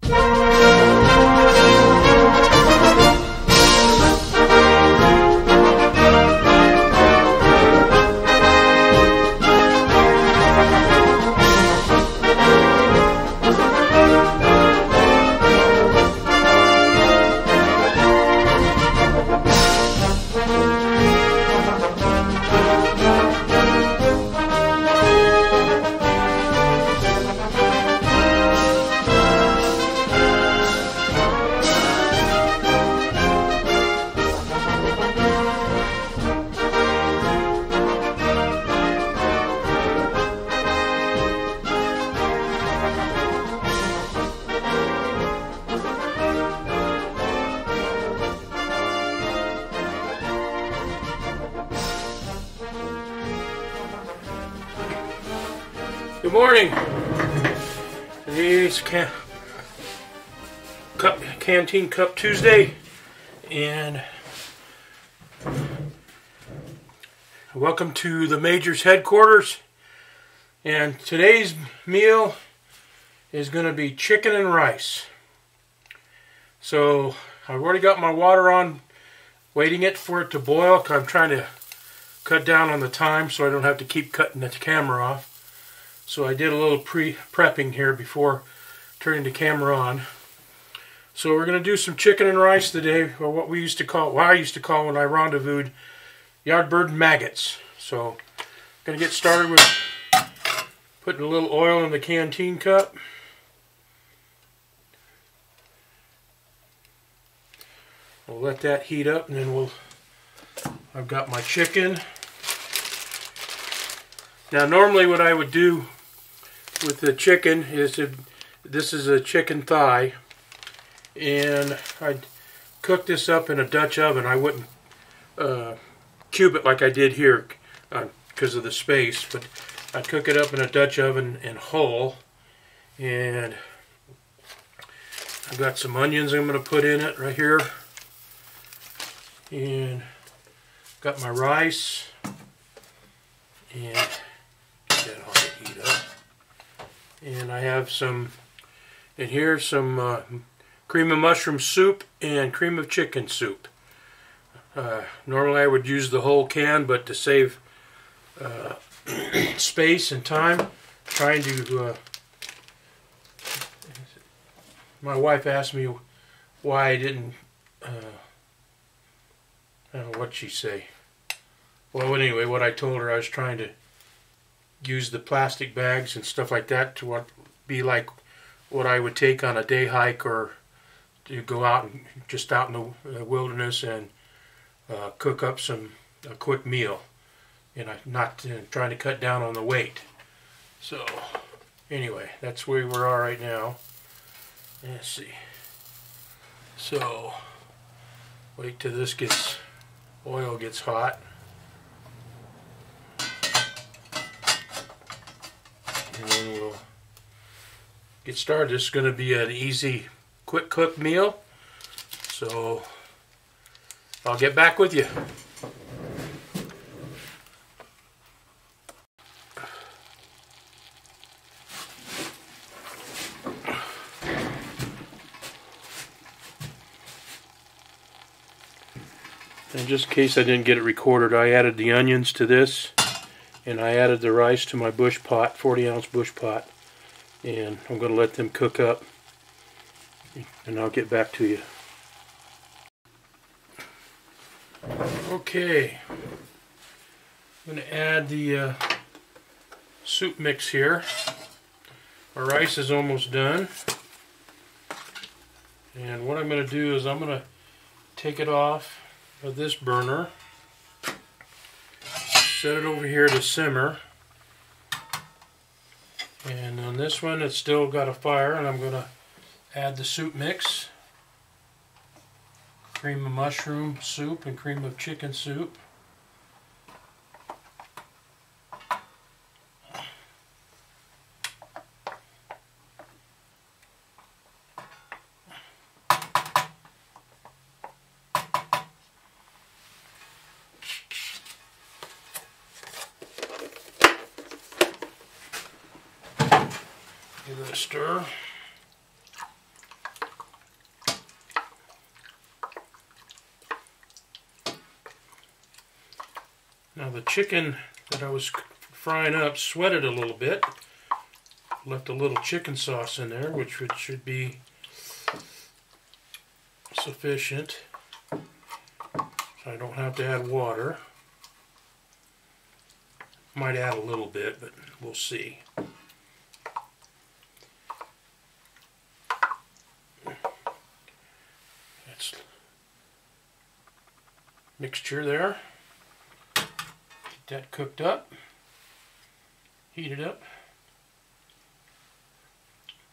Good morning. Today's Canteen Cup Tuesday, and welcome to the Major's headquarters. And today's meal is going to be chicken and rice. So I've already got my water on, waiting for it to boil. I'm trying to cut down on the time so I don't have to keep cutting the camera off. So I did a little pre-prepping here before turning the camera on. So we're going to do some chicken and rice today, or what we used to call, what I used to call when I rendezvoused, Yardbird maggots. So I'm going to get started with putting a little oil in the canteen cup. We'll let that heat up, and then I've got my chicken. Now normally what I would do with the chicken is, this is a chicken thigh, and I'd cook this up in a Dutch oven. I wouldn't cube it like I did here because of the space, but I'd cook it up in a Dutch oven in whole. And I've got some onions I'm going to put in it right here, and got my rice, and get that all to heat up. And I have some in here, some cream of mushroom soup and cream of chicken soup. Normally I would use the whole can, but to save space and time, trying to my wife asked me why I didn't I don't know what she say. Well, anyway, what I told her, I was trying to use the plastic bags and stuff like that to be like what I would take on a day hike, or to go out and just out in the wilderness and cook up a quick meal, and I'm not trying to cut down on the weight. So anyway, that's where we are right now. Let's see. So wait till this oil gets hot. And then we'll get started. This is going to be an easy, quick cook meal. So I'll get back with you. And just in case I didn't get it recorded, I added the onions to this, and I added the rice to my bush pot, 40-ounce bush pot, and I'm going to let them cook up, and I'll get back to you. Okay, I'm going to add the soup mix here. Our rice is almost done, and what I'm going to do is I'm going to take it off of this burner, set it over here to simmer, and on this one it's still got a fire, and I'm going to add the soup mix, cream of mushroom soup and cream of chicken soup. Give it a stir. Now the chicken that I was frying up sweated a little bit. Left a little chicken sauce in there, which should be sufficient. So I don't have to add water. Might add a little bit, but we'll see. That's mixture there. Get that cooked up. Heat it up.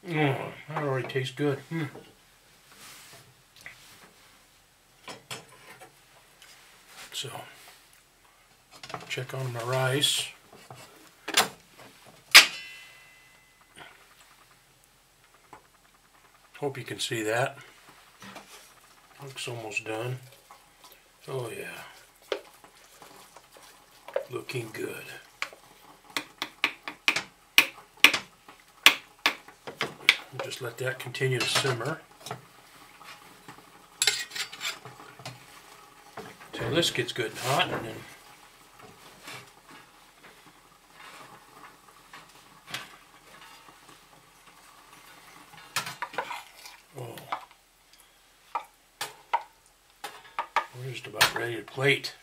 Oh, that already tastes good. So, check on my rice. Hope you can see that. Looks almost done. Oh yeah. Looking good. Just let that continue to simmer until this gets good and hot, and then we're just about ready to plate.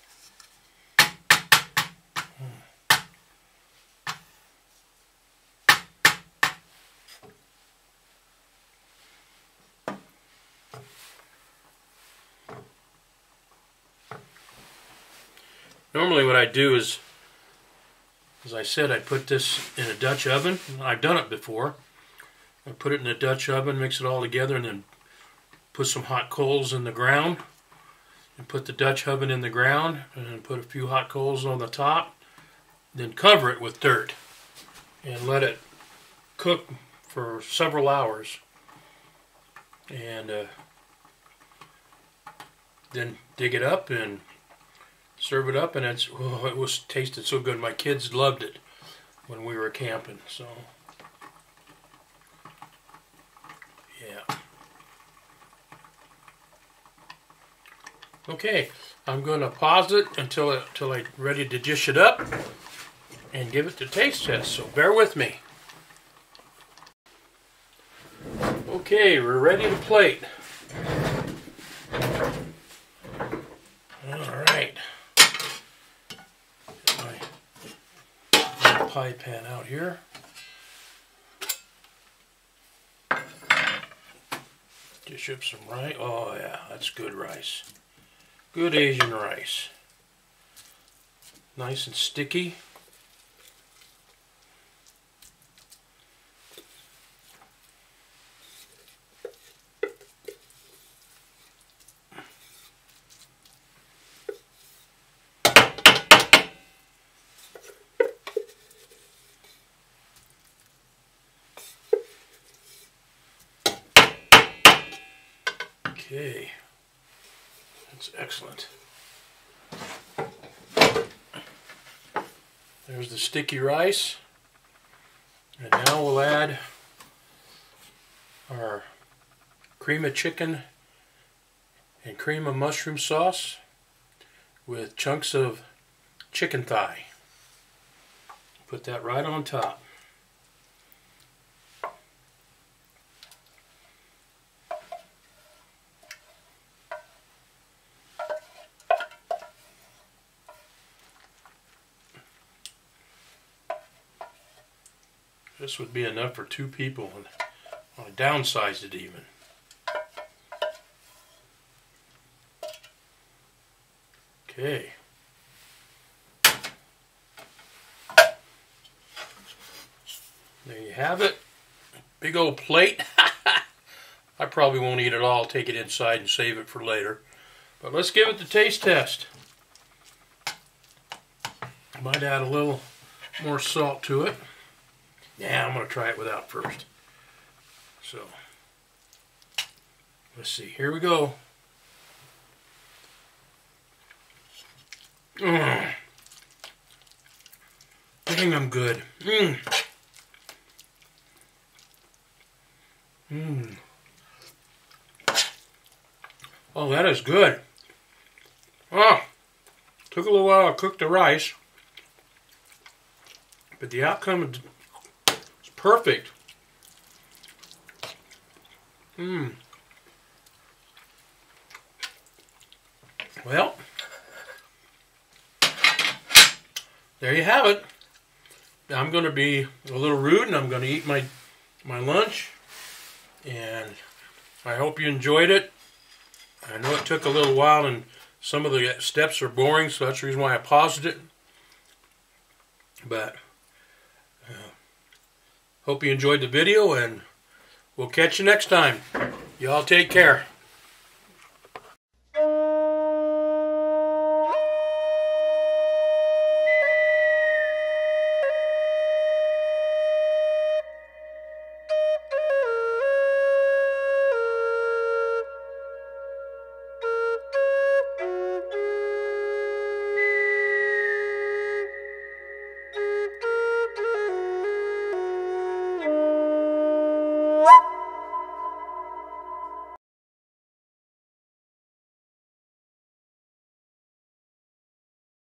Normally what I do is, as I said, I put this in a Dutch oven. I've done it before. I put it in a Dutch oven, mix it all together, and then put some hot coals in the ground. And put the Dutch oven in the ground, and then put a few hot coals on the top. Then cover it with dirt. And let it cook for several hours. And then dig it up and serve it up, and it was tasted so good. My kids loved it when we were camping. So yeah. Okay, I'm going to pause it until I'm ready to dish it up and give it the taste test. So bear with me. Okay, we're ready to plate. All right. Pie pan out here. Dish up some rice. Oh yeah, that's good rice. Good Asian rice. Nice and sticky. Okay, that's excellent. There's the sticky rice, and now we'll add our cream of chicken and cream of mushroom sauce with chunks of chicken thigh. Put that right on top. This would be enough for 2 people, and I downsized it even. Okay. There you have it. Big old plate. I probably won't eat it all. Take it inside and save it for later. But let's give it the taste test. Might add a little more salt to it. Yeah, I'm going to try it without first. So, let's see. Here we go. Dang, I'm good. Oh, that is good. Oh, Took a little while to cook the rice, but the outcome is perfect. Well, there you have it. I'm going to be a little rude and I'm going to eat my lunch. And I hope you enjoyed it. I know it took a little while and some of the steps are boring, so that's the reason why I paused it. But hope you enjoyed the video, and we'll catch you next time. Y'all take care.